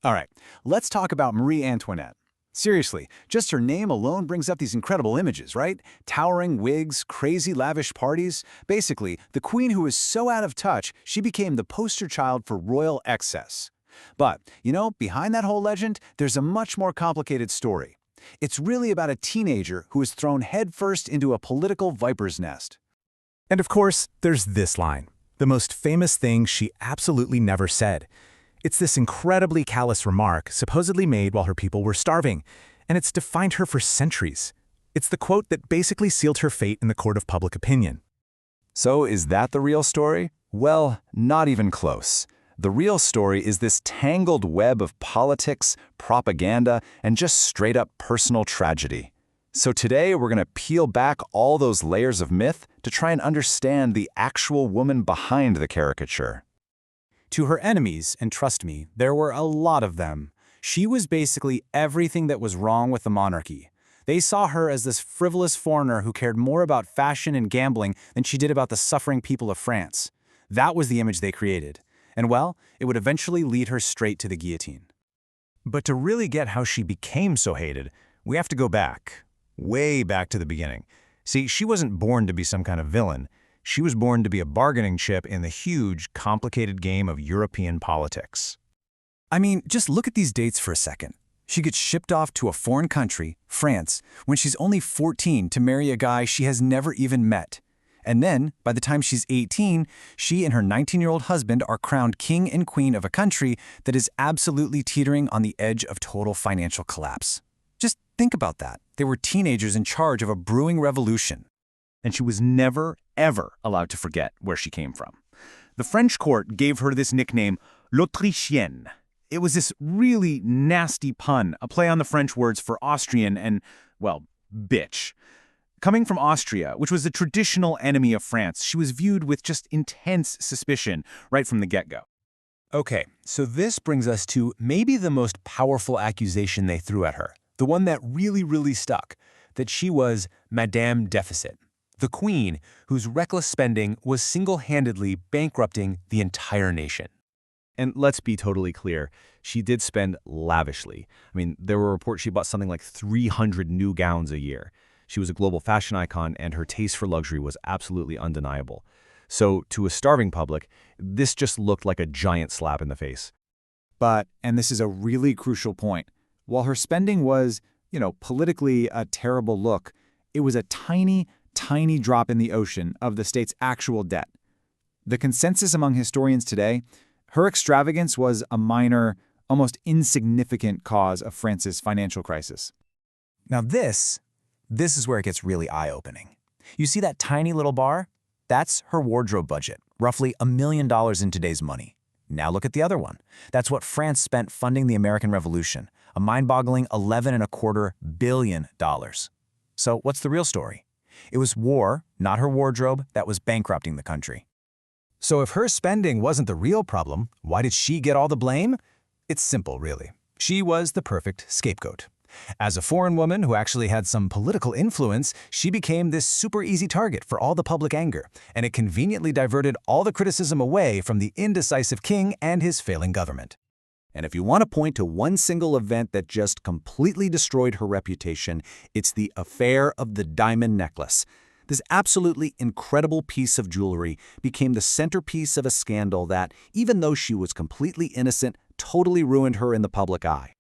All right, let's talk about Marie Antoinette. Seriously, just her name alone brings up these incredible images, right? Towering wigs, crazy lavish parties. Basically, the queen who was so out of touch, she became the poster child for royal excess. But, behind that whole legend, there's a much more complicated story. It's really about a teenager who is thrown headfirst into a political viper's nest. And of course, there's this line, the most famous thing she absolutely never said. It's this incredibly callous remark supposedly made while her people were starving, and it's defined her for centuries. It's the quote that basically sealed her fate in the court of public opinion. So is that the real story? Well, not even close. The real story is this tangled web of politics, propaganda, and just straight-up personal tragedy. So today we're going to peel back all those layers of myth to try and understand the actual woman behind the caricature. To her enemies, and trust me, there were a lot of them, she was basically everything that was wrong with the monarchy. They saw her as this frivolous foreigner who cared more about fashion and gambling than she did about the suffering people of France. That was the image they created. And well, it would eventually lead her straight to the guillotine. But to really get how she became so hated, we have to go back, way back to the beginning. See, she wasn't born to be some kind of villain. She was born to be a bargaining chip in the huge, complicated game of European politics. I mean, just look at these dates for a second. She gets shipped off to a foreign country, France, when she's only 14 to marry a guy she has never even met. And then, by the time she's 18, she and her 19-year-old husband are crowned king and queen of a country that is absolutely teetering on the edge of total financial collapse. Just think about that. They were teenagers in charge of a brewing revolution. And she was never, ever allowed to forget where she came from. The French court gave her this nickname, l'Autrichienne. It was this really nasty pun, a play on the French words for Austrian and, well, bitch. Coming from Austria, which was the traditional enemy of France, she was viewed with just intense suspicion right from the get-go. Okay, so this brings us to maybe the most powerful accusation they threw at her, the one that really stuck, that she was Madame Deficit, the queen whose reckless spending was single-handedly bankrupting the entire nation. And let's be totally clear, she did spend lavishly. I mean, there were reports she bought something like 300 new gowns a year. She was a global fashion icon, and her taste for luxury was absolutely undeniable. So, to a starving public, this just looked like a giant slap in the face. But, and this is a really crucial point, while her spending was, politically a terrible look, it was a tiny drop in the ocean of the state's actual debt. The consensus among historians today, her extravagance was a minor, almost insignificant cause of France's financial crisis. Now this is where it gets really eye-opening. You see that tiny little bar? That's her wardrobe budget, roughly $1 million in today's money. Now look at the other one. That's what France spent funding the American Revolution, a mind-boggling $11.25 billion. So what's the real story? It was war, not her wardrobe, that was bankrupting the country. So if her spending wasn't the real problem, why did she get all the blame? It's simple, really. She was the perfect scapegoat. As a foreign woman who actually had some political influence, she became this super easy target for all the public anger, and it conveniently diverted all the criticism away from the indecisive king and his failing government. And if you want to point to one single event that just completely destroyed her reputation, it's the affair of the diamond necklace. This absolutely incredible piece of jewelry became the centerpiece of a scandal that, even though she was completely innocent, totally ruined her in the public eye.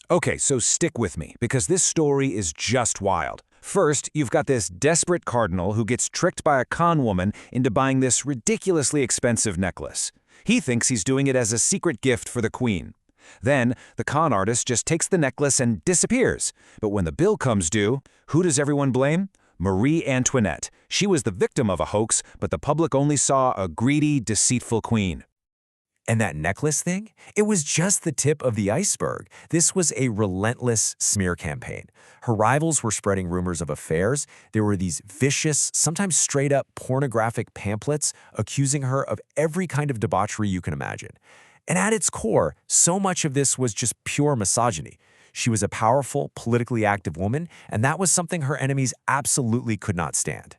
Okay, so stick with me, because this story is just wild. First, you've got this desperate cardinal who gets tricked by a con woman into buying this ridiculously expensive necklace. He thinks he's doing it as a secret gift for the queen. Then, the con artist just takes the necklace and disappears. But when the bill comes due, who does everyone blame? Marie Antoinette. She was the victim of a hoax, but the public only saw a greedy, deceitful queen. And that necklace thing? It was just the tip of the iceberg. This was a relentless smear campaign. Her rivals were spreading rumors of affairs. There were these vicious, sometimes straight-up pornographic pamphlets accusing her of every kind of debauchery you can imagine. And at its core, so much of this was just pure misogyny. She was a powerful, politically active woman, and that was something her enemies absolutely could not stand.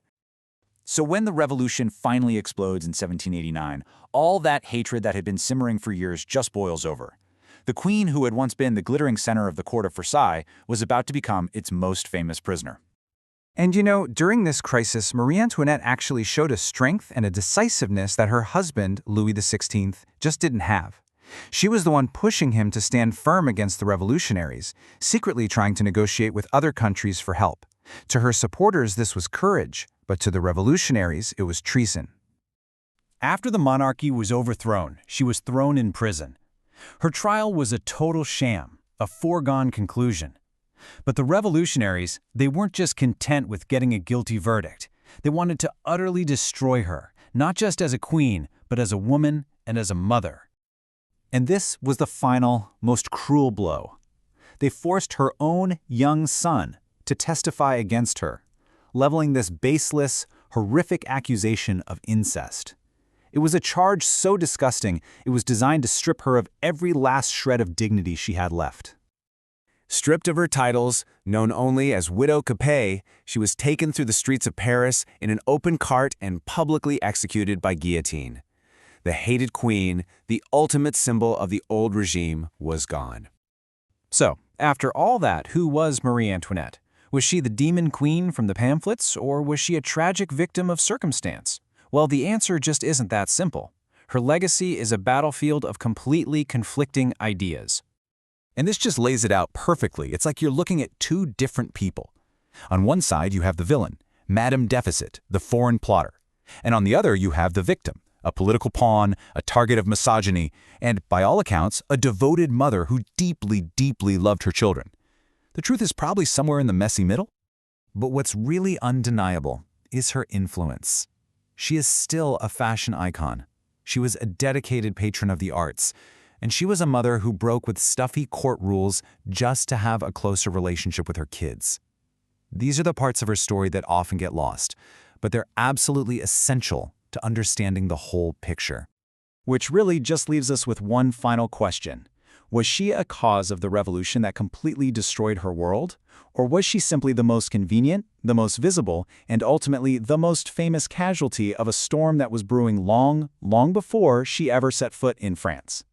So when the revolution finally explodes in 1789, all that hatred that had been simmering for years just boils over. The queen, who had once been the glittering center of the court of Versailles, was about to become its most famous prisoner. And you know, during this crisis, Marie Antoinette actually showed a strength and a decisiveness that her husband, Louis XVI, just didn't have. She was the one pushing him to stand firm against the revolutionaries, secretly trying to negotiate with other countries for help. To her supporters, this was courage, but to the revolutionaries, it was treason. After the monarchy was overthrown, she was thrown in prison. Her trial was a total sham, a foregone conclusion. But the revolutionaries, they weren't just content with getting a guilty verdict. They wanted to utterly destroy her, not just as a queen, but as a woman and as a mother. And this was the final, most cruel blow. They forced her own young son to testify against her, leveling this baseless, horrific accusation of incest. It was a charge so disgusting, it was designed to strip her of every last shred of dignity she had left. Stripped of her titles, known only as Widow Capet, she was taken through the streets of Paris in an open cart and publicly executed by guillotine. The hated queen, the ultimate symbol of the old regime, was gone. So, after all that, who was Marie Antoinette? Was she the demon queen from the pamphlets, or was she a tragic victim of circumstance? Well, the answer just isn't that simple. Her legacy is a battlefield of completely conflicting ideas. And this just lays it out perfectly. It's like you're looking at two different people. On one side, you have the villain, Madame Deficit, the foreign plotter. And on the other, you have the victim, a political pawn, a target of misogyny, and, by all accounts, a devoted mother who deeply, deeply loved her children. The truth is probably somewhere in the messy middle. But what's really undeniable is her influence. She is still a fashion icon. She was a dedicated patron of the arts. And she was a mother who broke with stuffy court rules just to have a closer relationship with her kids. These are the parts of her story that often get lost, but they're absolutely essential to understanding the whole picture. Which really just leaves us with one final question. Was she a cause of the revolution that completely destroyed her world? Or was she simply the most convenient, the most visible, and ultimately the most famous casualty of a storm that was brewing long, long before she ever set foot in France?